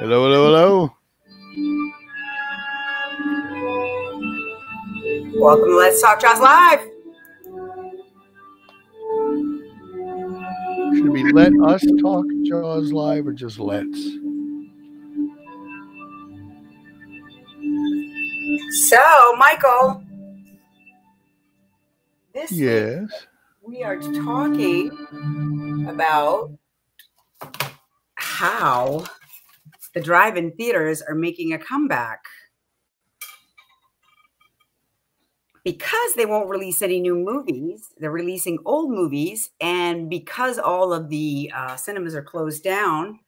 Hello, hello, hello. Welcome to Let's Talk Jaws Live. Should we let us talk Jaws live or just let's? So, Michael, this Yes. week we are talking about how the drive-in theaters are making a comeback because they won't release any new movies. They're releasing old movies, and because all of the cinemas are closed down,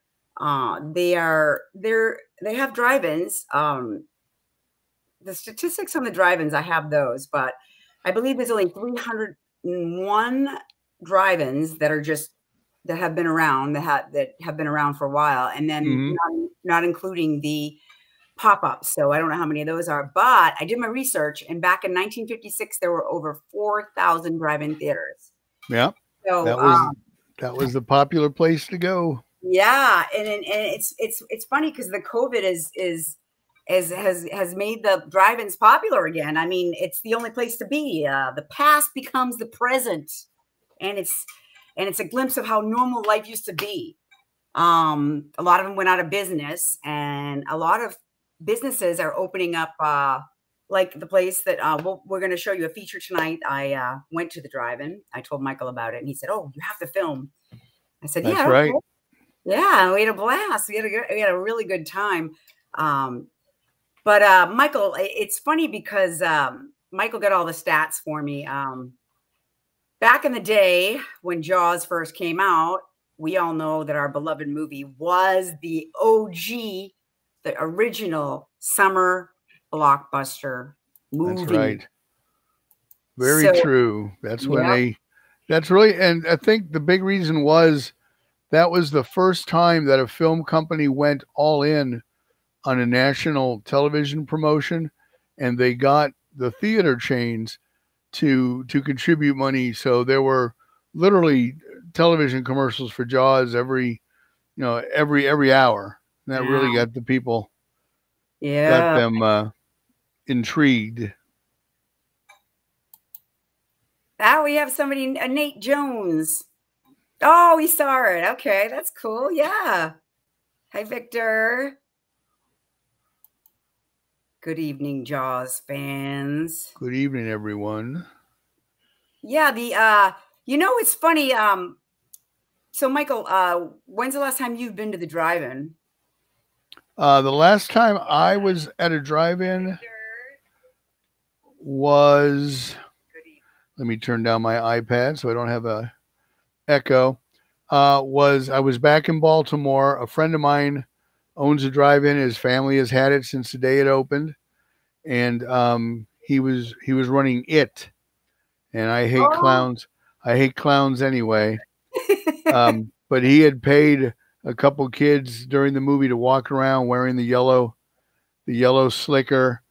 they have drive-ins. The statistics on the drive-ins, I have those, but I believe there's only 301 drive-ins that have been around that have been around for a while, and then not including the pop-ups. So I don't know how many of those are, but I did my research, and back in 1956 there were over 4,000 drive-in theaters. Yeah. So that was the popular place to go. Yeah, and it's funny because the COVID has made the drive-ins popular again. I mean, it's the only place to be. The past becomes the present, and it's a glimpse of how normal life used to be. A lot of them went out of business, and a lot of businesses are opening up, like the place that we're going to show you a feature tonight. I went to the drive-in. I told Michael about it, and he said, "Oh, you have to film." I said, That's "Yeah, right." Okay. Yeah, we had a blast. We had a really good time. But Michael, it's funny because Michael got all the stats for me. Back in the day when Jaws first came out, we all know that our beloved movie was the OG, the original summer blockbuster movie. That's right. Very true. That's when that's really, and I think the big reason was that was the first time that a film company went all in on a national television promotion, and they got the theater chains to contribute money. So there were literally television commercials for Jaws every hour. And that really got the people, got them intrigued. Now we have somebody, Nate Jones. Oh, we saw it. Okay, that's cool. Yeah. Hi, Victor. Good evening, Jaws fans. Good evening, everyone. Yeah, it's funny. So Michael, when's the last time you've been to the drive-in? The last time I was at a drive-in was, let me turn down my iPad so I don't have a echo. I was back in Baltimore. A friend of mine owns a drive-in. His family has had it since the day it opened, and he was running it. And I hate clowns. I hate clowns anyway. But he had paid a couple kids during the movie to walk around wearing the yellow slicker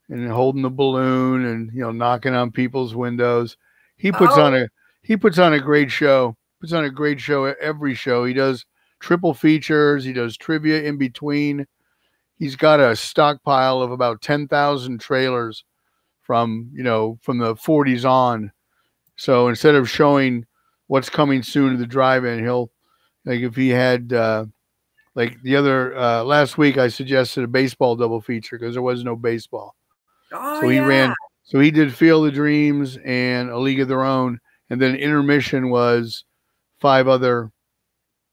and holding the balloon and knocking on people's windows. He puts on a great show. Puts on a great show at every show. He does triple features. He does trivia in between. He's got a stockpile of about 10,000 trailers from the 40s on. So instead of showing what's coming soon to the drive-in, he'll, like, if he had like the other last week, I suggested a baseball double feature because there was no baseball. So he did Field of Dreams and A League of Their Own, and then intermission was 5 other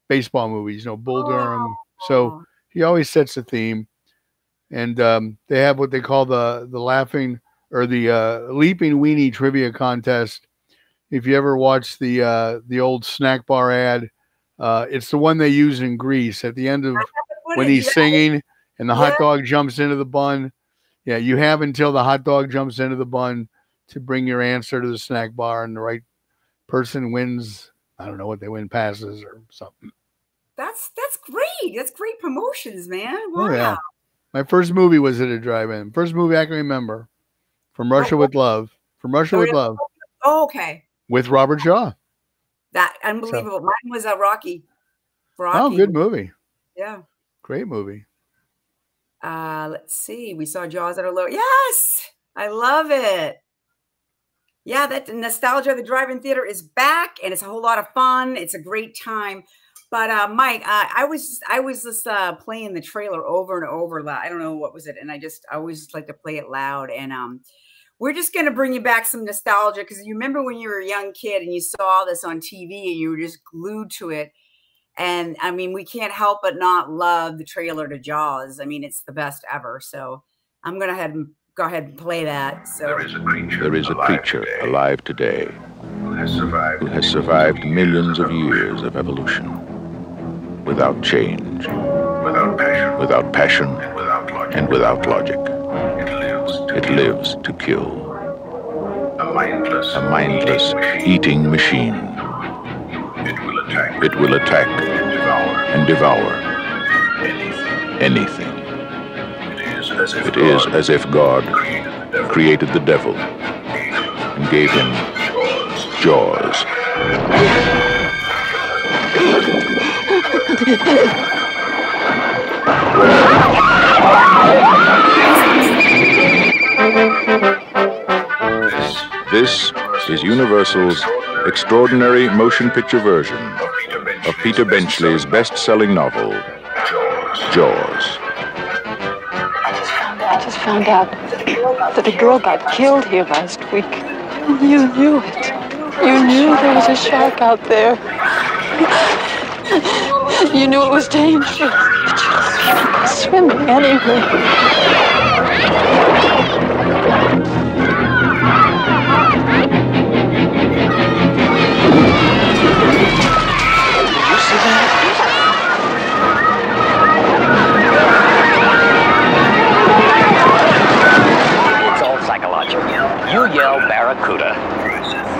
baseball movies, Bull Durham. So he always sets a theme, and they have what they call the laughing or the leaping weenie trivia contest. If you ever watch the old snack bar ad, it's the one they use in Grease at the end of when he's singing and the hot dog jumps into the bun. Yeah, you have until the hot dog jumps into the bun to bring your answer to the snack bar, and the right person wins. I don't know what they win, passes or something. That's great. That's great promotions, man. Wow. Oh yeah. My first movie was at a drive-in. First movie I can remember. From Russia with Love. From Russia with Love. Oh, okay. With Robert Shaw. That unbelievable. Mine was Rocky. Oh, good movie. Yeah. Great movie. Let's see. We saw Jaws at a low. Yes, I love it. Yeah, that nostalgia of the drive-in theater is back, and it's a whole lot of fun. It's a great time. But Mike, I was just playing the trailer over and over. I don't know what was it, and I always like to play it loud. And we're just gonna bring you back some nostalgia because you remember when you were a young kid and you saw this on TV and you were just glued to it. And I mean, we can't help but not love the trailer to Jaws. I mean, it's the best ever. So I'm gonna go ahead and play that. So there is a creature alive today who has survived millions of years of evolution. Without change, without passion, and without logic. It lives to kill. A mindless eating machine. It will attack and devour anything. It is as if God created the devil and gave him jaws. This is Universal's extraordinary motion picture version of Peter Benchley's best-selling novel, Jaws. I just found out that a girl got killed here last week. You knew it. You knew there was a shark out there. You knew it was dangerous, but you were swimming anyway. You yell barracuda.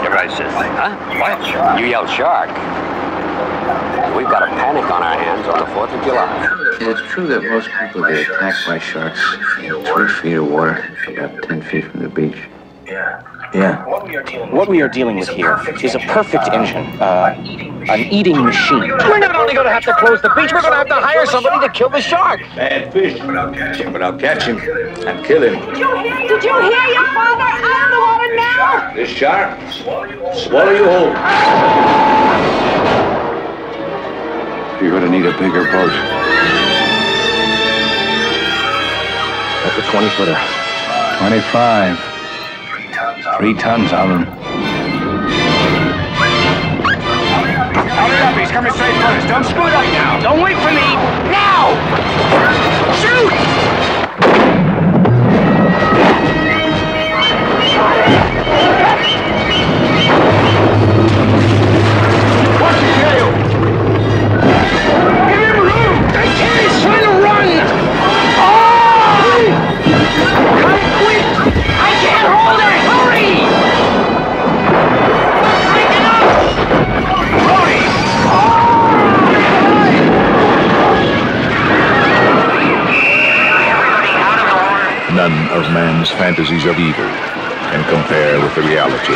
Everybody says, huh? What? You yell shark. We've got a panic on our hands on the 4th of July. It's true that most people get attacked by sharks in 3 feet of water, about 10 feet from the beach. Yeah. What we are dealing with here is a perfect engine, an eating machine. We're not only going to have to close the beach, we're going to have to hire somebody to kill the shark. Bad fish. But I'll catch him and kill him. Did you hear your father? Out of the water now! This shark, swallow you whole. You're going to need a bigger boat. That's a 20-footer. 25. 3 tons of them. Hurry up, he's coming straight for us. Don't scoot up now. Don't wait for me. Now! Shoot! What's he tell you? Give him room! I can't! He's trying to run! Oh! Come quick! I can't hold it! Hurry! Break it up! Brody! None of man's fantasies of evil can compare with the reality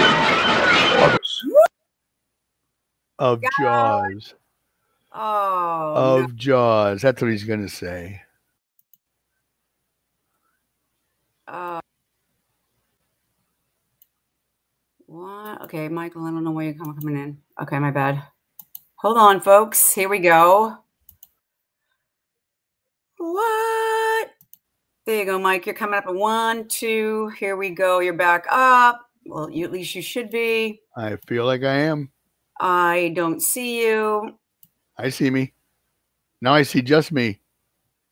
of Jaws. Oh, of Jaws. That's what he's going to say. What? Okay, Michael, I don't know where you're coming in. Okay, my bad. Hold on, folks. Here we go. What? There you go, Mike. You're coming up at 1, 2. Here we go. You're back up. Well, at least you should be. I feel like I am. I don't see you. I see me. Now I see just me.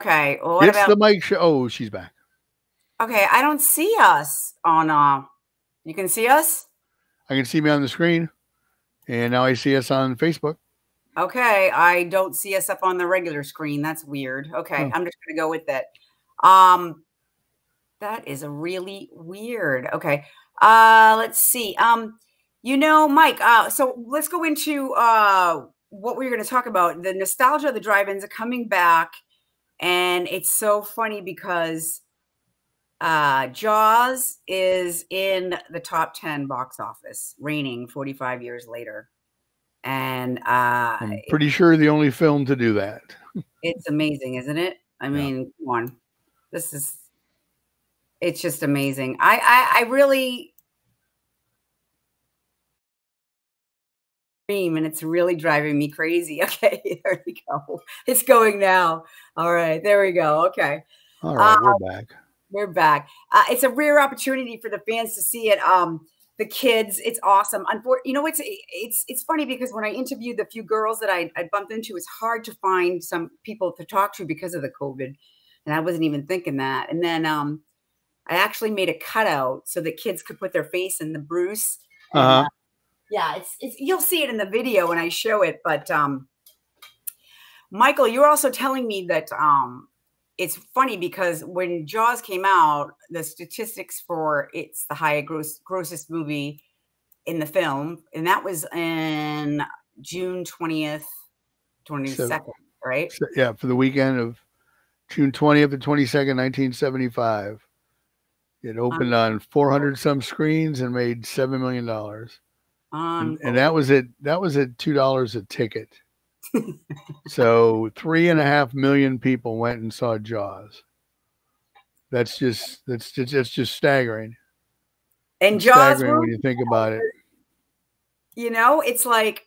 Okay. Well, what it's about the mic show? Oh, she's back. Okay, I don't see us on. You can see us. I can see me on the screen, and now I see us on Facebook. Okay, I don't see us up on the regular screen. That's weird. Okay, I'm just gonna go with that. That is a really weird. Okay, let's see. You know, Mike. So let's go into what we're going to talk about. The nostalgia of the drive-ins are coming back, and it's so funny because Jaws is in the top 10 box office, reigning 45 years later. And I'm pretty sure the only film to do that. it's amazing, isn't it? I mean, come on. It's just amazing. I really dream, and it's really driving me crazy. Okay, there we go. It's going now. All right, there we go. Okay. All right, we're back. We're back. It's a rare opportunity for the fans to see it. The kids, it's awesome. You know, it's funny because when I interviewed the few girls that I bumped into, it's hard to find some people to talk to because of the COVID, and I wasn't even thinking that. And then I actually made a cutout so that kids could put their face in the Bruce. And, yeah, it's you'll see it in the video when I show it. But Michael, you're also telling me that it's funny because when Jaws came out, the statistics for it's the highest grossest movie in the film, and that was in June 20th, 22nd, right? Yeah, for the weekend of June 20th to 22nd, 1975. It opened on 400 some screens and made $7 million. And that was at $2 a ticket. So 3.5 million people went and saw Jaws. That's just staggering. And it's Jaws, staggering when you think about it. You know, it's like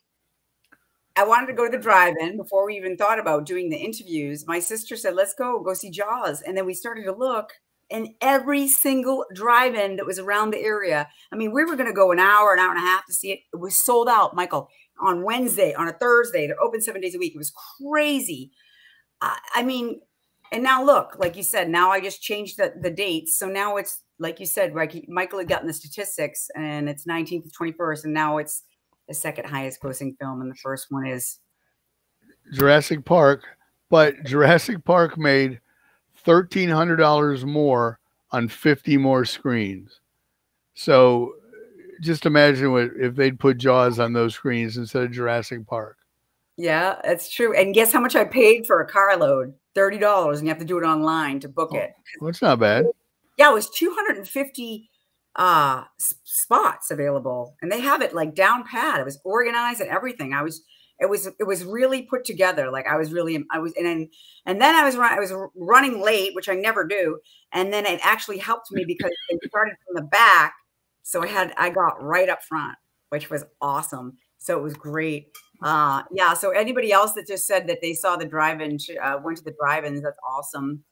I wanted to go to the drive-in before we even thought about doing the interviews. My sister said, "Let's go see Jaws," and then we started to look, and every single drive-in that was around the area. I mean, we were going to go an hour and a half to see it. It was sold out, Michael. On Wednesday, on a Thursday, they're open 7 days a week. It was crazy. I mean, and now look, like you said, now I just changed the dates. So now it's, like you said, like Michael had gotten the statistics, and it's 19th to 21st, and now it's the second highest grossing film, and the first one is Jurassic Park. But Jurassic Park made $1,300 more on 50 more screens. So just imagine if they'd put Jaws on those screens instead of Jurassic Park. Yeah, that's true. And guess how much I paid for a carload? $30, and you have to do it online to book it. Well, that's not bad. Yeah, it was 250 spots available, and they have it like down pat. It was organized and everything. It was really put together. Like and then I was running late, which I never do. And then it actually helped me because they started from the back. So I got right up front, which was awesome. So it was great. Yeah. So anybody else that just said that they saw the drive-in, went to the drive-ins, that's awesome.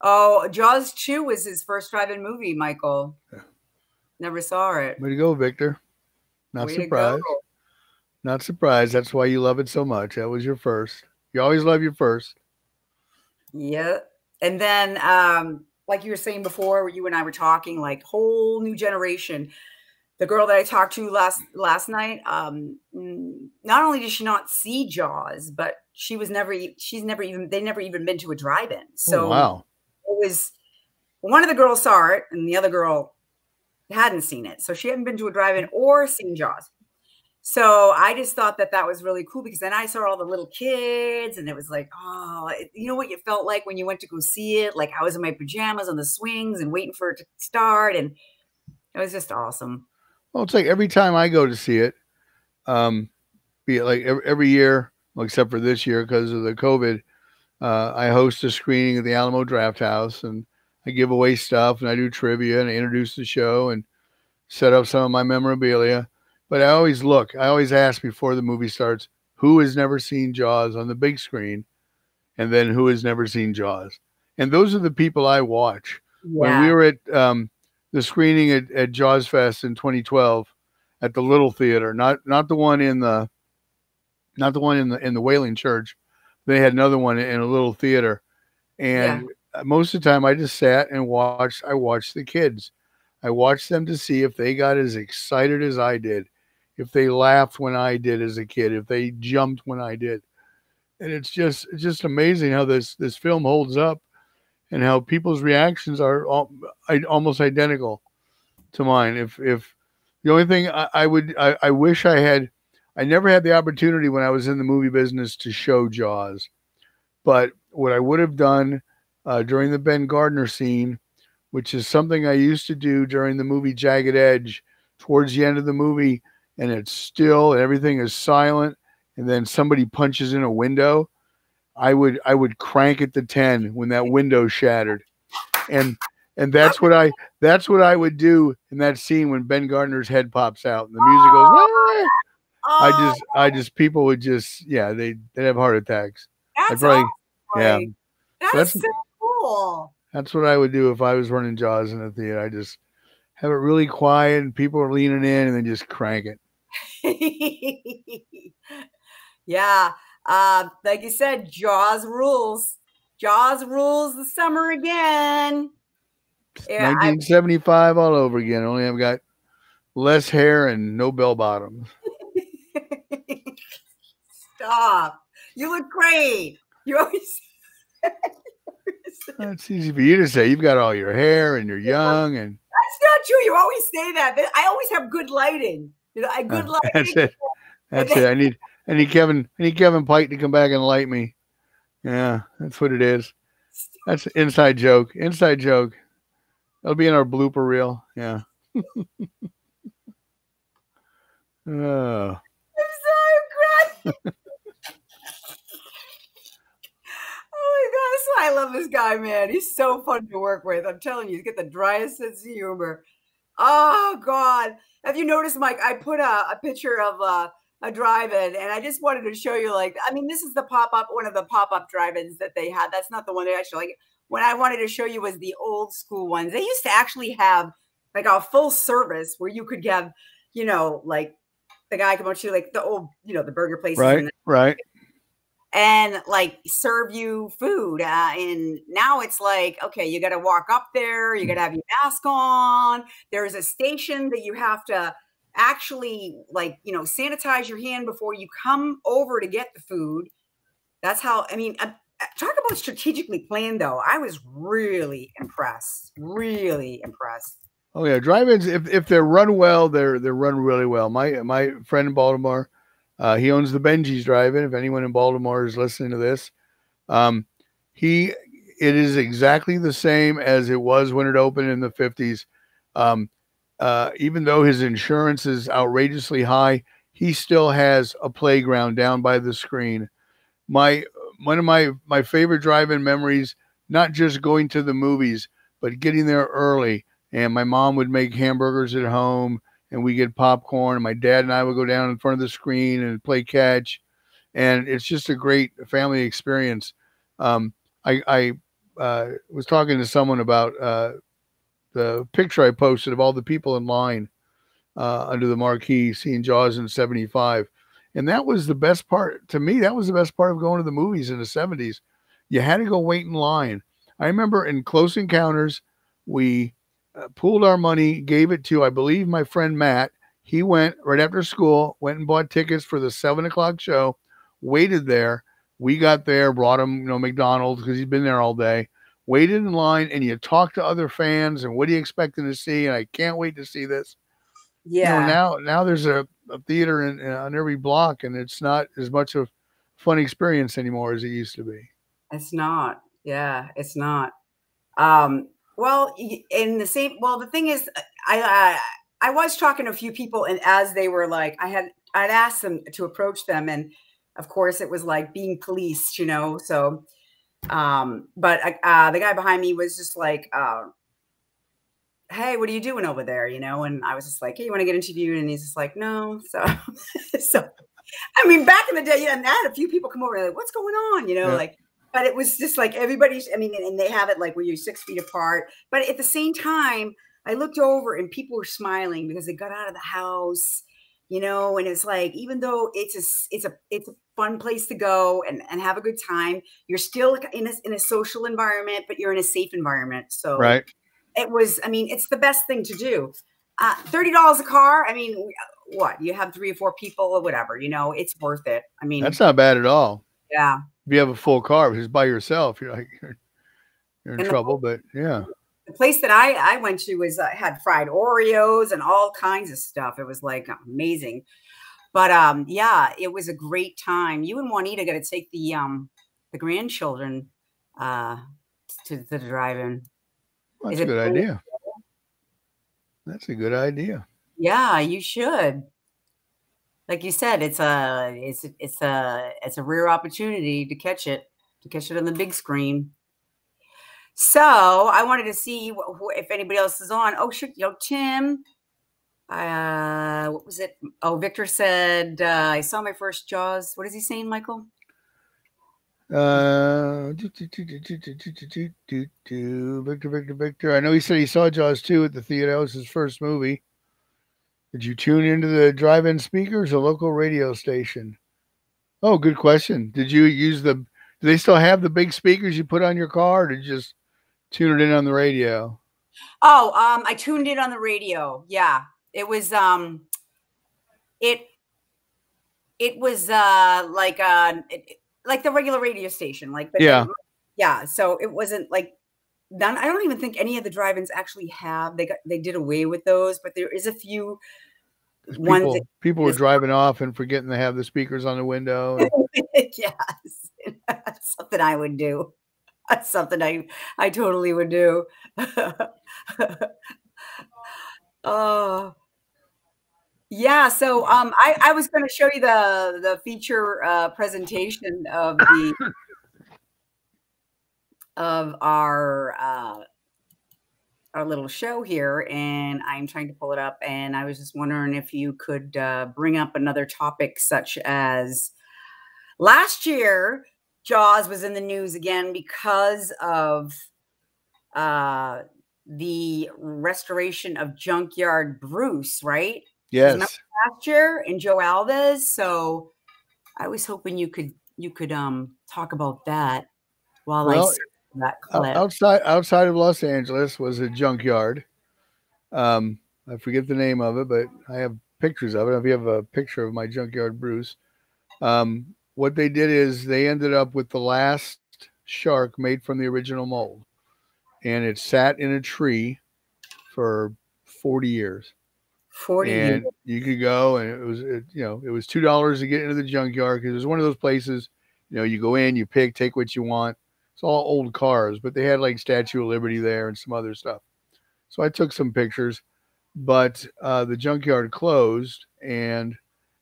Oh, Jaws 2 was his first drive-in movie, Michael. Never saw it. Way to go, Victor. Not surprised. Not surprised. That's why you love it so much. That was your first. You always love your first. Yeah. And then, like you were saying before, you and I were talking, like whole new generation. The girl that I talked to last night, not only did she not see Jaws, but they've never even been to a drive-in. So wow. It was one of the girls saw it and the other girl hadn't seen it. So she hadn't been to a drive-in or seen Jaws. So I just thought that was really cool because then I saw all the little kids and it was like, oh, you know what you felt like when you went to go see it? Like I was in my pajamas on the swings and waiting for it to start. And it was just awesome. Well, it's like every time I go to see it, be it like every year, well, except for this year because of the COVID, I host a screening at the Alamo Draft House and I give away stuff and I do trivia and I introduce the show and set up some of my memorabilia. But I always ask before the movie starts, who has never seen Jaws on the big screen? And then who has never seen Jaws? And those are the people I watch. Yeah. When we were at the screening at Jaws Fest in 2012 at the Little Theater, not the one in the Whaling Church. They had another one in a little theater. And most of the time I just sat and watched the kids. I watched them to see if they got as excited as I did, if they laughed when I did as a kid, if they jumped when I did. And it's just amazing how this film holds up and how people's reactions are almost identical to mine. If the only thing I wish I never had the opportunity when I was in the movie business to show Jaws, but what I would have done during the Ben Gardner scene, which is something I used to do during the movie Jagged Edge, towards the end of the movie, and it's still and everything is silent, and then somebody punches in a window, I would crank it to 10 when that window shattered. And that's what I would do in that scene when Ben Gardner's head pops out and the music goes, "Wah!" I just people would just they'd have heart attacks. That's probably awesome. So That's so cool. That's what I would do if I was running Jaws in the theater. I just have it really quiet and people are leaning in and then just crank it. Yeah. Like you said, Jaws rules. Jaws rules the summer again. Yeah, 1975 all over again. Only I've got less hair and no bell bottoms. Stop. You look great. You always It's easy for you to say. You've got all your hair and you're young, and that's not true. You always say that. I always have good lighting. You know, good lighting. That's it. That's it. I need Kevin Pike to come back and light me. Yeah, that's what it is. That's an inside joke. Inside joke. That'll be in our blooper reel. Yeah. Oh. I'm sorry, I'm crying. Oh my God, that's why I love this guy, man. He's so fun to work with. I'm telling you, he's got the driest sense of humor. Oh God. Have you noticed, Mike? I put a picture of a drive-in, and I just wanted to show you, like, I mean, this is the pop-up, one of the pop-up drive-ins that they had. That's not the one they actually, like, what I wanted to show you was the old school ones. They used to actually have like a full service where you could have, you know, like the guy come up to you, like the old, you know, the burger places. Right. And like serve you food. And now it's like, okay, you got to walk up there. You got to have your mask on. There's a station that you have to actually, like, you know, sanitize your hand before you come over to get the food. That's how, I mean, talk about strategically planned, though. I was really impressed. Really impressed. Oh yeah, drive-ins. If they're run well, they're run really well. My friend in Baltimore, he owns the Benji's Drive-In. If anyone in Baltimore is listening to this, it is exactly the same as it was when it opened in the 50s. Even though his insurance is outrageously high, he still has a playground down by the screen. One of my favorite drive-in memories, not just going to the movies, but getting there early. And my mom would make hamburgers at home, and we get popcorn. And my dad and I would go down in front of the screen and play catch. And it's just a great family experience. I was talking to someone about the picture I posted of all the people in line under the marquee seeing Jaws in '75. And that was the best part. To me, that was the best part of going to the movies in the 70s. You had to go wait in line. I remember in Close Encounters, we pooled our money, gave it to, I believe, my friend Matt. He went right after school, went and bought tickets for the 7 o'clock show, waited there. We got there, brought him, McDonald's because he'd been there all day, waited in line, and you talk to other fans and what are you expecting to see? And I can't wait to see this. Yeah. Now there's a theater on every block, and it's not as much of a fun experience anymore as it used to be. It's not. Yeah, it's not. Well, the thing is, I was talking to a few people, and as they were like, I'd asked them to approach them, and of course it was like being policed, so, but the guy behind me was just like, hey, what are you doing over there? And I was just like, hey, you want to get interviewed? And he's just like, no. So, I mean, back in the day, and I had a few people come over and like, what's going on? Like, but it was just like everybody's, I mean, and they have it like where you're 6 feet apart. But at the same time, I looked over and people were smiling because they got out of the house, and it's like, even though it's a fun place to go and have a good time, you're still in a social environment, but you're in a safe environment. So right. It was, I mean, it's the best thing to do. $30 a car. I mean, what, you have 3 or 4 people or whatever, it's worth it. I mean, that's not bad at all. Yeah. If you have a full car, just by yourself, you're in trouble. But yeah, the place that I went to was had fried Oreos and all kinds of stuff. It was like amazing. But yeah, it was a great time. You and Juanita got to take the grandchildren to the drive-in. That's a good idea. That's a good idea. Yeah, you should. like you said, it's a rare opportunity to catch it on the big screen. So I wanted to see if anybody else is on. Oh, shit, Tim. What was it? Oh, Victor said, I saw my first Jaws. What is he saying, Michael? Victor. I know he said he saw Jaws 2 at the theater. That was his first movie. Did you tune into the drive-in speakers or local radio station? Oh, good question. Did you use do they still have the big speakers you put on your car, or did you just tune it in on the radio? Oh, I tuned in on the radio. Yeah. It was it was like the regular radio station. Yeah. So it wasn't like none. I don't even think any of the drive-ins actually have. They did away with those, but there is a few ones. People were driving off and forgetting to have the speakers on the window. Yes, that's something I would do. That's something I totally would do. Oh. Yeah, so I was going to show you the feature presentation of our little show here, and I'm trying to pull it up, and I was just wondering if you could bring up another topic, such as last year Jaws was in the news again because of the restoration of Junkyard Bruce, right? Yes. Last year in Joe Alves. So I was hoping you could talk about that while I see that clip. Outside of Los Angeles was a junkyard. I forget the name of it, but I have pictures of it. If you have a picture of my Junkyard Bruce, what they did is they ended up with the last shark made from the original mold, and it sat in a tree for 40 years. 40 years. You could go, and it was $2 to get into the junkyard, because it was one of those places, you go in, you take what you want. It's all old cars, but they had like Statue of Liberty there and some other stuff. So I took some pictures, but the junkyard closed, and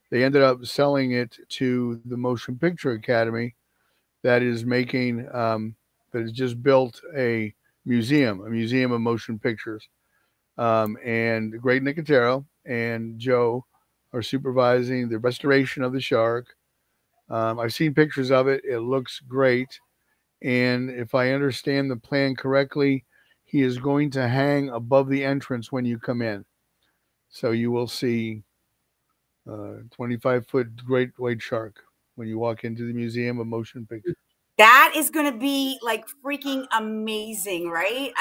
they ended up selling it to the Motion Picture Academy that is making, that has just built a museum of motion pictures. And Greg Nicotero and Joe are supervising the restoration of the shark. I've seen pictures of it. It looks great. And if I understand the plan correctly, he is going to hang above the entrance when you come in. So you will see 25-foot great white shark when you walk into the Museum of Motion Pictures. That is going to be like freaking amazing, right?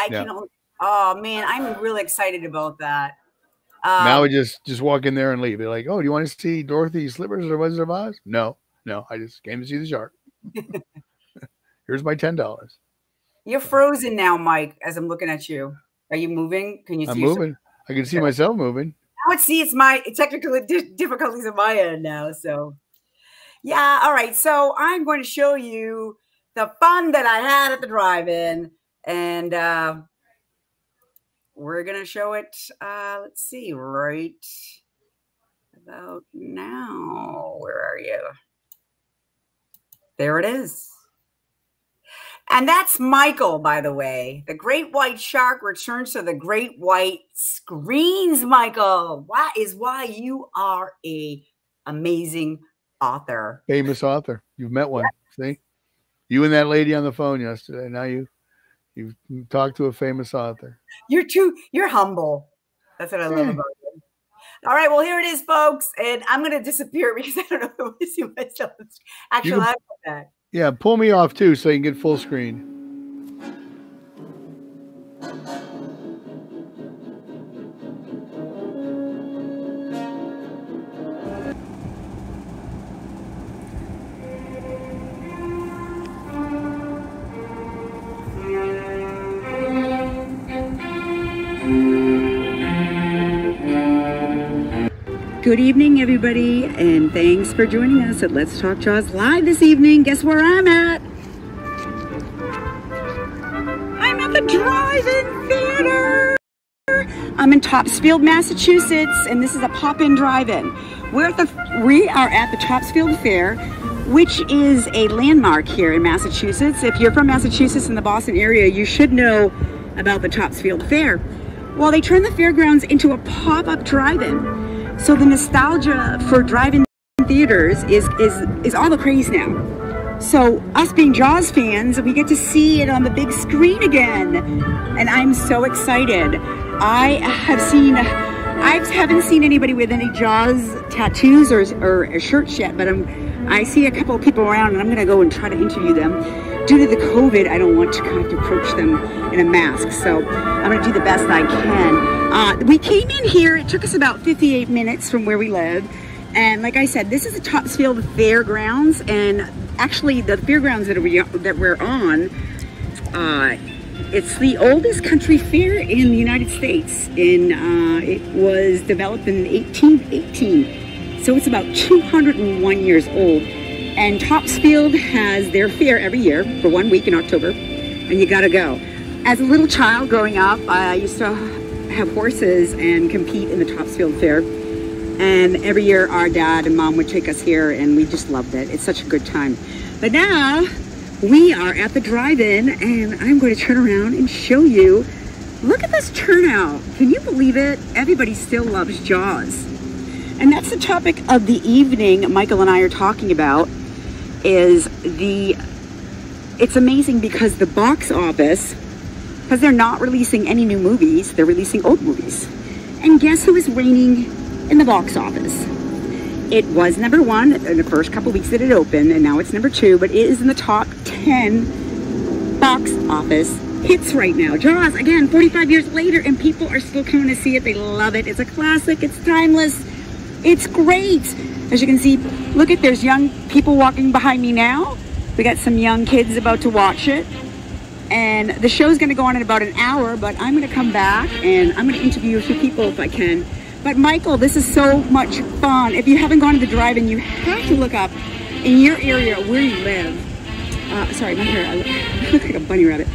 Oh man, I'm really excited about that. Now we just walk in there and leave. They're like, "Oh, do you want to see Dorothy Slippers or Wizard of Oz?" No, I just came to see the shark. Here's my $10. You're frozen now, Mike, as I'm looking at you. Are you moving? Can you see? I'm moving. I can see myself moving. It's my technical difficulties on my end now. So, yeah. All right. So I'm going to show you the fun that I had at the drive-in, and we're going to show it. Let's see, right about now. Where are you? There it is. And that's Michael, by the way. The great white shark returns to the great white screens, Michael. That is why you are a amazing author. Famous author. You've met one. Yes. See? You and that lady on the phone yesterday. Now you've talked to a famous author. You're humble. That's what I love about you. All right, well, here it is, folks. And I'm going to disappear because I don't know if I see myself. Actually, I put that. Yeah, pull me off too so you can get full screen. Good evening, everybody, and thanks for joining us at Let's Talk Jaws Live this evening. Guess where I'm at? I'm at the Drive-In Theater. I'm in Topsfield, Massachusetts, and this is a pop-in drive-in. We are at the Topsfield Fair, which is a landmark here in Massachusetts. If you're from Massachusetts and the Boston area, you should know about the Topsfield Fair. Well, they turned the fairgrounds into a pop-up drive-in. So the nostalgia for drive-in theaters is all the craze now. So us being Jaws fans, we get to see it on the big screen again. And I'm so excited. I haven't seen anybody with any Jaws tattoos or shirts yet, but I see a couple of people around, and I'm gonna go and try to interview them. Due to the COVID, I don't want to kind of approach them in a mask, so I'm gonna do the best I can. We came in here, it took us about 58 minutes from where we live. And like I said, this is the Topsfield Fairgrounds, and actually the fairgrounds that we're on, it's the oldest country fair in the United States. It was developed in 1818, so it's about 201 years old. And Topsfield has their fair every year for 1 week in October, and you gotta go. As a little child growing up, I used to have horses and compete in the Topsfield Fair. And every year our dad and mom would take us here, and we just loved it. It's such a good time. But now we are at the drive-in, and I'm going to turn around and show you. Look at this turnout. Can you believe it? Everybody still loves Jaws. And that's the topic of the evening Michael and I are talking about. It's amazing because the box office, because they're not releasing any new movies, they're releasing old movies. And guess who is reigning in the box office? It was number 1 in the first couple weeks that it opened, and now it's number 2, but it is in the top 10 box office hits right now. Jaws, again, 45 years later, and people are still coming to see it. They love it. It's a classic. It's timeless. It's great. As you can see, look at, there's young people walking behind me now. We got some young kids about to watch it. And the show's going to go on in about an hour, but I'm going to come back and I'm going to interview a few people if I can. But Michael, this is so much fun. If you haven't gone to the drive-in, you have to look up in your area where you live. Sorry, my hair, I look like a bunny rabbit.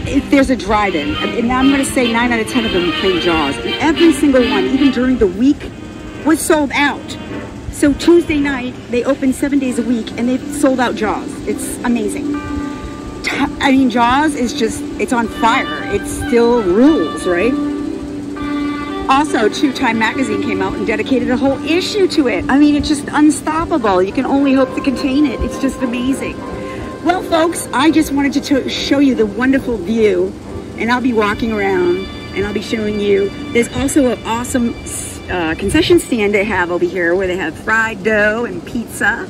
If there's a drive-in, and I'm going to say 9 out of 10 of them play Jaws. And every single one, even during the week, was sold out. So Tuesday night, they open 7 days a week, and they've sold out Jaws. It's amazing. I mean, Jaws is just, it's on fire. It still rules, right? Also, Time magazine came out and dedicated a whole issue to it. I mean, it's just unstoppable. You can only hope to contain it. It's just amazing. Well, folks, I just wanted to show you the wonderful view, and I'll be walking around, and I'll be showing you. There's also an awesome concession stand they have over here where they have fried dough and pizza,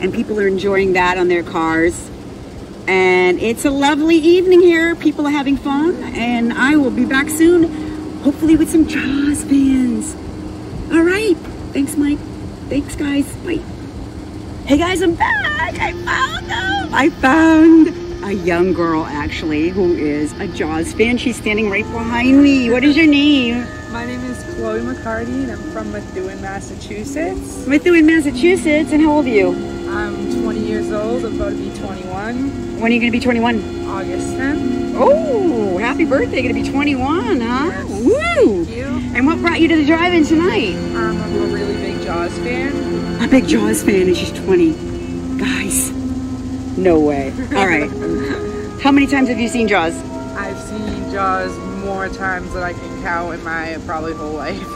and people are enjoying that on their cars. And it's a lovely evening here. People are having fun, and I will be back soon. Hopefully with some Jaws fans. All right. Thanks, Mike. Thanks, guys. Bye. Hey, guys, I'm back. I found them. I found a young girl, actually, who is a Jaws fan. She's standing right behind me. What is your name? My name is Chloe McCarty, and I'm from Methuen, Massachusetts. Methuen, Massachusetts. And how old are you? I'm 20 years old. I'm about to be 21. When are you going to be 21? August 10th. Oh, happy birthday. Going to be 21, huh? Yes. Woo! Thank you. And what brought you to the drive-in tonight? I'm a really big Jaws fan. A big Jaws fan, and she's 20. Guys, no way. All right. How many times have you seen Jaws? I've seen Jaws more times than I can count in my probably whole life.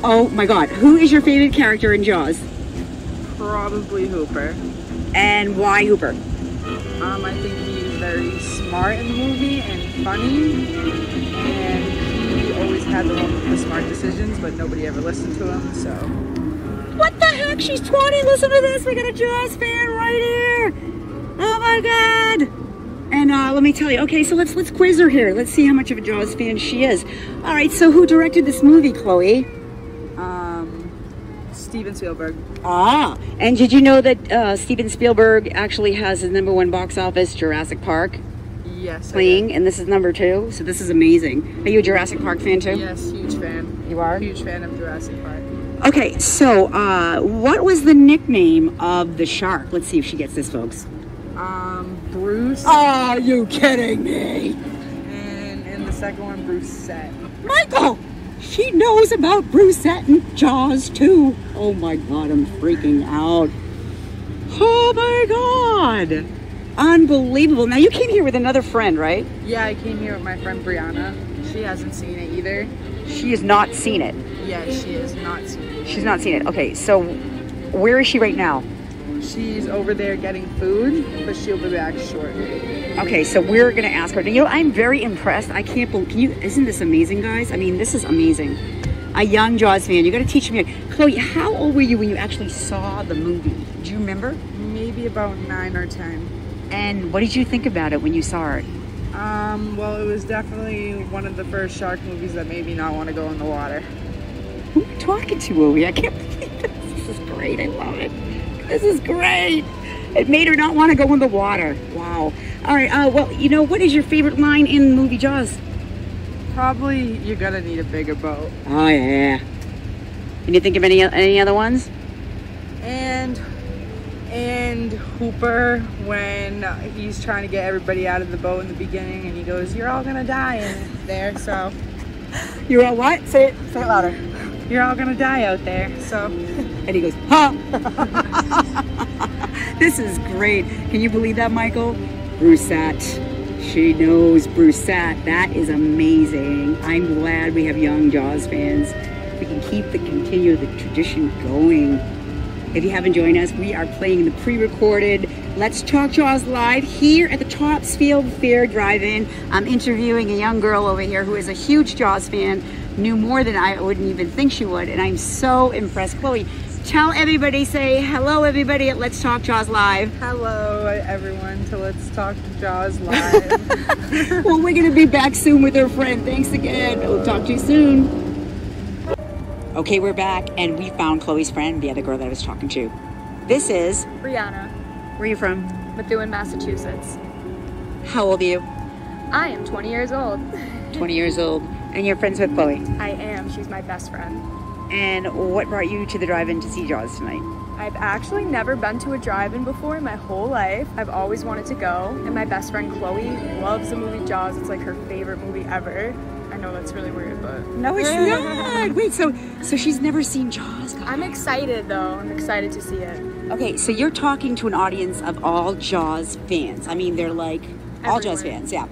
Oh my God. Who is your favorite character in Jaws? Probably Hooper. And why Hooper? I think he's very smart in the movie and funny, and he always had the smart decisions, but nobody ever listened to him, so. What the heck? She's 20. Listen to this. We got a Jaws fan right here. Oh my God. And let me tell you. Okay, so let's quiz her here. Let's see how much of a Jaws fan she is. All right, so who directed this movie, Chloe? Steven Spielberg. Ah, and did you know that Steven Spielberg actually has his #1 box office, Jurassic Park? Yes. Playing, and this is #2, so this is amazing. Are you a Jurassic Park fan too? Yes, huge fan. You are? Huge fan of Jurassic Park. Okay, so what was the nickname of the shark? Let's see if she gets this, folks. Bruce. Are you kidding me? And the second one, Bruce Set. Michael! She knows about Brucette and Jaws too. Oh my God, I'm freaking out. Oh my God. Unbelievable. Now you came here with another friend, right? Yeah, I came here with my friend Brianna. She hasn't seen it either. She has not seen it. Yeah, she has not seen it. She's not seen it. Okay, so where is she right now? She's over there getting food, but she'll be back shortly. Okay, so we're gonna ask her. You know, I'm very impressed. I can't believe, isn't this amazing, guys? I mean, this is amazing. A young Jaws fan. You gotta teach me. Chloe, how old were you when you actually saw the movie? Do you remember? Maybe about 9 or 10. And what did you think about it when you saw it? Well, it was definitely one of the first shark movies that made me not want to go in the water. Who are you talking to, Owie? I can't believe this. This is great. I love it. This is great. It made her not want to go in the water. Wow. All right. Well, you know, what is your favorite line in the movie Jaws? Probably, you're gonna need a bigger boat. Oh yeah. Can you think of any other ones? And Hooper, when he's trying to get everybody out of the boat in the beginning, and he goes, "You're all gonna die in there." So. You're all what? Say it louder. You're all gonna die out there. So. And he goes, huh? This is great. Can you believe that, Michael? Brucette. She knows Brucette. That is amazing. I'm glad we have young Jaws fans. We can continue the tradition going. If you haven't joined us, we are playing the pre-recorded Let's Talk Jaws live here at the Topsfield Fair Drive-In. I'm interviewing a young girl over here who is a huge Jaws fan, knew more than I wouldn't even think she would, and I'm so impressed. Chloe, tell everybody, say hello everybody at Let's Talk Jaws Live. Hello everyone to Let's Talk Jaws Live. Well, we're gonna be back soon with our friend. Thanks again. We'll talk to you soon. Okay, we're back, and we found Chloe's friend, the other girl that I was talking to. This is Brianna. Where are you from? Methuen, Massachusetts. How old are you? I am 20 years old. 20 years old. And you're friends with Chloe? I am. She's my best friend. And what brought you to the drive-in to see Jaws tonight? I've actually never been to a drive-in before in my whole life. I've always wanted to go, and my best friend Chloe loves the movie Jaws. It's like her favorite movie ever. I know that's really weird, but... No, it's not! Wait, so she's never seen Jaws, guys? I'm excited, though. I'm excited to see it. Okay, so you're talking to an audience of all Jaws fans. I mean, they're like all Jaws fans, yeah.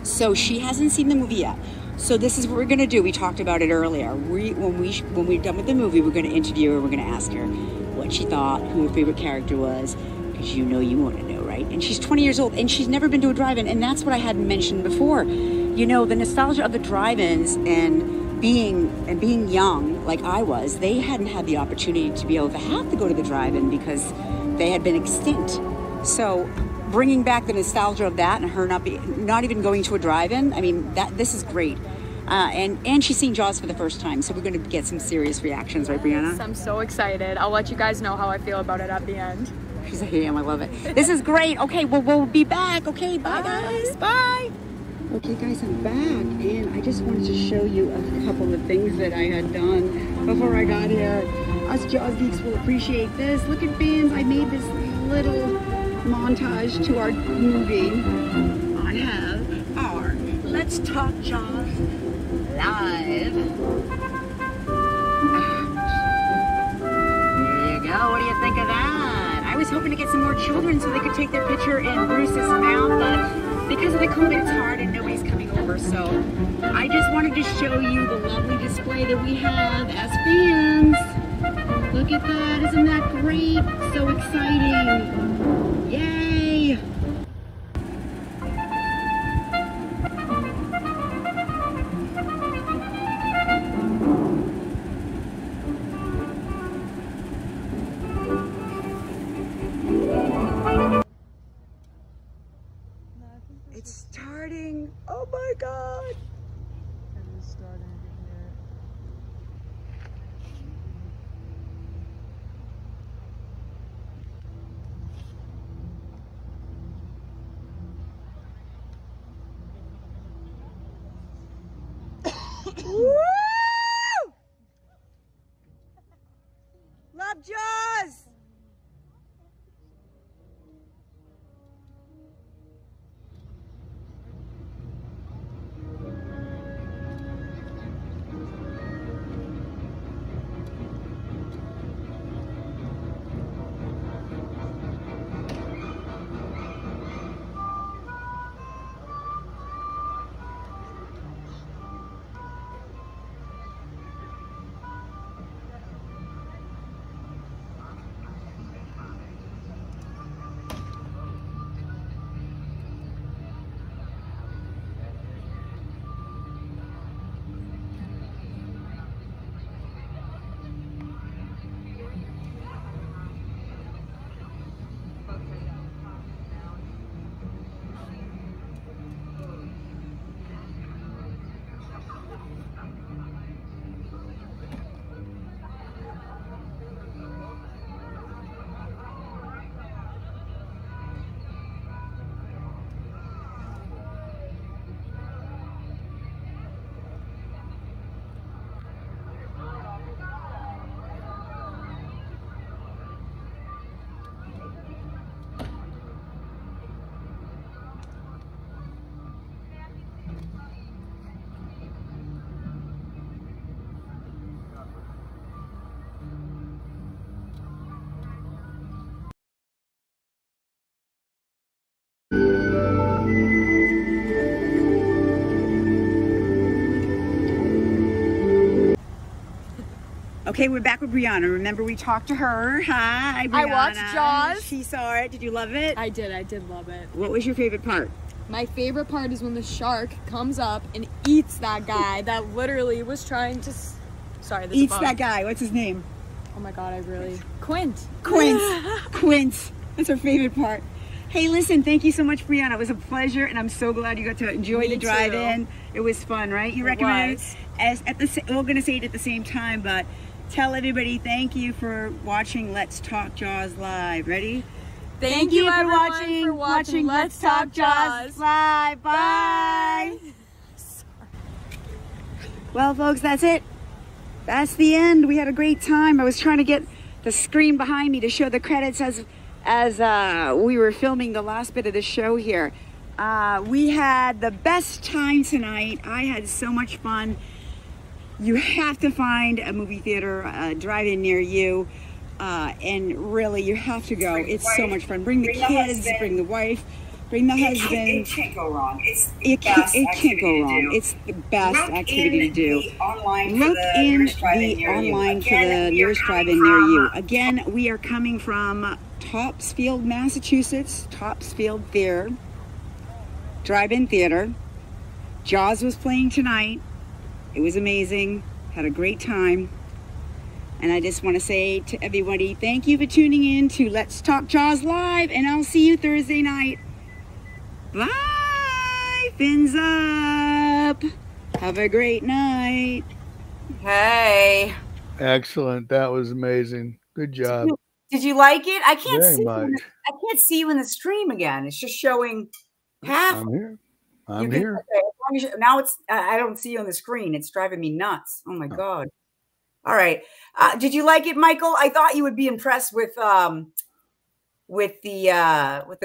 So she hasn't seen the movie yet. So this is what we're gonna do. We talked about it earlier. When we're done with the movie, we're gonna interview her. We're gonna ask her what she thought, who her favorite character was, because you know you want to know, right? And she's 20 years old, and she's never been to a drive-in, and that's what I had mentioned before. You know, the nostalgia of the drive-ins and being young, like I was, they hadn't had the opportunity to be able to have to go to the drive-in because they had been extinct. So bringing back the nostalgia of that and her not even going to a drive-in, I mean, this is great. And she's seen Jaws for the first time, so we're going to get some serious reactions, right, Brianna? Yes, I'm so excited. I'll let you guys know how I feel about it at the end. She's like, I love it. This is great. Okay, well, we'll be back. Okay, bye, guys. Bye. Okay, guys, I'm back, and I just wanted to show you a couple of things that I had done before I got here. Us Jaws geeks will appreciate this. Look at fans, I made this little montage to our movie. I have our Let's Talk Jaws live. There you go. What do you think of that? I was hoping to get some more children so they could take their picture in Bruce's mouth, but because of the COVID, it's hard and nobody's coming over. So I just wanted to show you the lovely display that we have as fans. Look at that. Isn't that great? So exciting. Yay. It's starting. Oh my God. It is starting. Woo! Love Jaws. Okay, we're back with Brianna. Remember, we talked to her. Hi, Brianna. I watched Jaws. She saw it. Did you love it? I did love it. What was your favorite part? My favorite part is when the shark comes up and eats that guy that literally was trying to... Sorry, there's Eats that guy. What's his name? Oh my God, I really... Quint. Quint. That's her favorite part. Hey, listen, thank you so much, Brianna. It was a pleasure, and I'm so glad you got to enjoy the drive-in. It was fun, right? You recommend it? We're going to say it at the same time, but tell everybody thank you for watching Let's Talk Jaws Live. Ready? Thank you everyone for watching Let's Talk Jaws Live. Bye. Well, folks, that's it. That's the end. We had a great time. I was trying to get the screen behind me to show the credits as we were filming the last bit of the show here. We had the best time tonight. I had so much fun. You have to find a movie theater, a drive-in near you, and really you have to go. It's so much fun. Bring the kids, bring the wife, bring the husband. It can't go wrong. It can't go wrong. It's the best activity to do. Look in the online for the nearest drive-in near you. Again, we are coming from Topsfield, Massachusetts, Topsfield Theater, Drive-In Theater. Jaws was playing tonight. It was amazing. Had a great time. And I just want to say to everybody, thank you for tuning in to Let's Talk Jaws Live, and I'll see you Thursday night. Bye! Fins up! Have a great night. Hey. Excellent. That was amazing. Good job. Did you like it? I can't Very see. much. I can't see you in the stream again. It's just showing half. I'm here. I'm here. Okay, now it's. I don't see you on the screen. It's driving me nuts. Oh my God. All right. Did you like it, Michael? I thought you would be impressed with the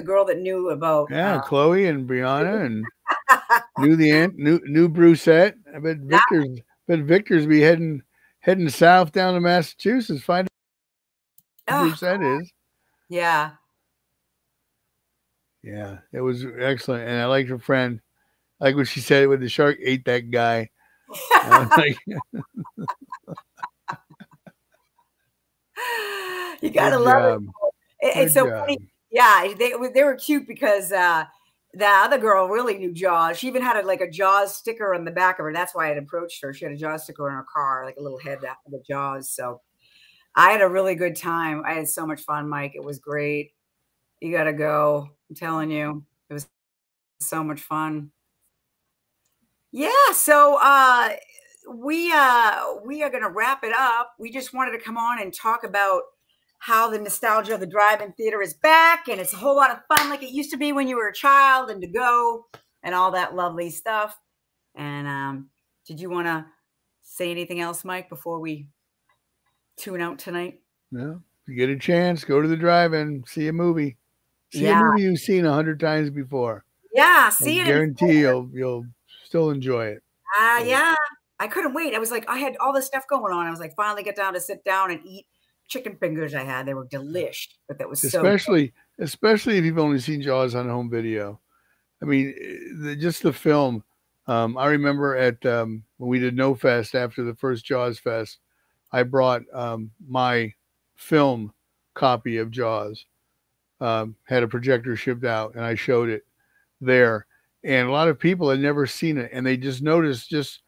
girl that knew about. Yeah, Chloe and Brianna and knew Brucette. I bet Victor's be heading south down to Massachusetts. Find out who Brucette is. Yeah. Yeah, it was excellent, and I liked her friend. Like what she said, when the shark ate that guy. You gotta love it. It's so funny. Yeah, they were cute because the other girl really knew Jaws. She even had a Jaws sticker on the back of her. That's why I had approached her. She had a Jaws sticker in her car, like a little head of the Jaws. So I had a really good time. I had so much fun, Mike. It was great. You gotta go. I'm telling you, it was so much fun. Yeah, so we are gonna wrap it up. We just wanted to come on and talk about how the nostalgia of the drive-in theater is back, and it's a whole lot of fun like it used to be when you were a child, and to go and all that lovely stuff. And did you want to say anything else, Mike, before we tune out tonight? No. If you get a chance, go to the drive-in, see a movie. See a movie you've seen 100 times before. Yeah, see I it. Guarantee you'll still enjoy it. Yeah, I couldn't wait. I was like, I had all this stuff going on. I was like, finally get down to sit down and eat chicken fingers. They were delish, but that was especially if you've only seen Jaws on home video. I mean, just the film. I remember at when we did No Fest after the first Jaws Fest, I brought my film copy of Jaws. Had a projector shipped out, and I showed it there. And a lot of people had never seen it, and they just noticed just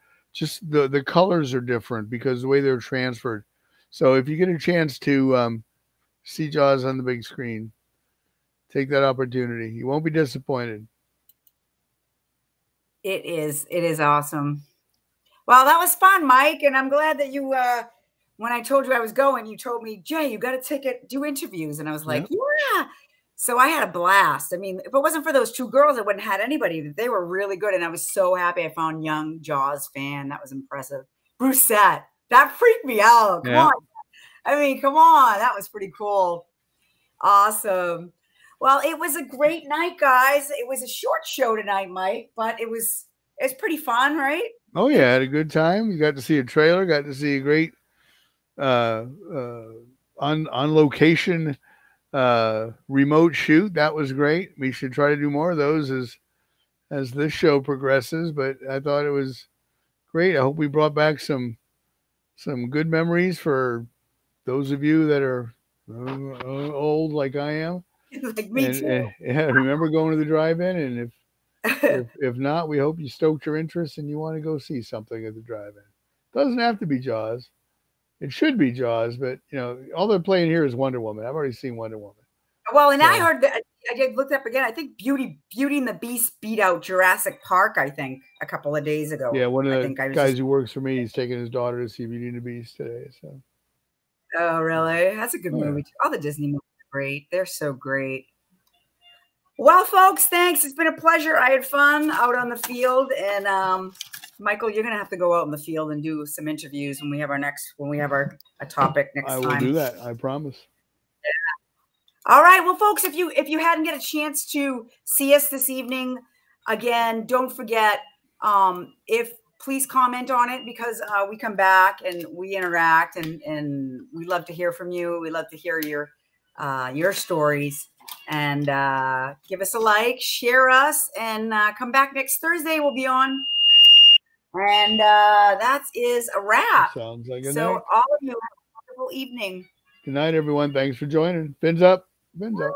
the colors are different because the way they're transferred. So if you get a chance to see Jaws on the big screen, take that opportunity. You won't be disappointed. It is awesome. Well, that was fun, Mike, and I'm glad that you when I told you I was going, you told me, Jay, you got to do interviews, and I was like, yeah. So I had a blast. I mean, if it wasn't for those two girls, I wouldn't have had anybody. They were really good, and I was so happy I found young Jaws fan. That was impressive. Brucette, that freaked me out. Come on. I mean, come on. That was pretty cool. Awesome. Well, it was a great night, guys. It was a short show tonight, Mike, but it was pretty fun, right? Oh, yeah. I had a good time. You got to see a trailer, got to see a great on location remote shoot. That was great. We should try to do more of those as this show progresses, but I thought it was great. I hope we brought back some some good memories for those of you that are old like I am. Like me too. Yeah, remember going to the drive-in, and if not, we hope you stoked your interest and you want to go see something at the drive-in. Doesn't have to be Jaws. It should be Jaws, but you know, all they're playing here is Wonder Woman. I've already seen Wonder Woman. Well, and so, I heard that I did look up again. I think Beauty and the Beast beat out Jurassic Park, I think, a couple of days ago. Yeah, one of the guys who works for me, he's taking his daughter to see Beauty and the Beast today. So. Oh, really? That's a good movie. Yeah. All the Disney movies are great. They're so great. Well, folks, thanks. It's been a pleasure. I had fun out on the field, and Michael, you're gonna have to go out in the field and do some interviews when we have our topic next time. I will do that. I promise. Yeah. All right. Well, folks, if you hadn't get a chance to see us this evening, again, don't forget please comment on it, because we come back and we interact, and we love to hear from you. We love to hear your stories, and give us a like, share us, and come back next Thursday. We'll be on, and that is a wrap. Sounds like a so night. All of you have a wonderful evening. Good night, everyone. Thanks for joining. Fins up. Fins up.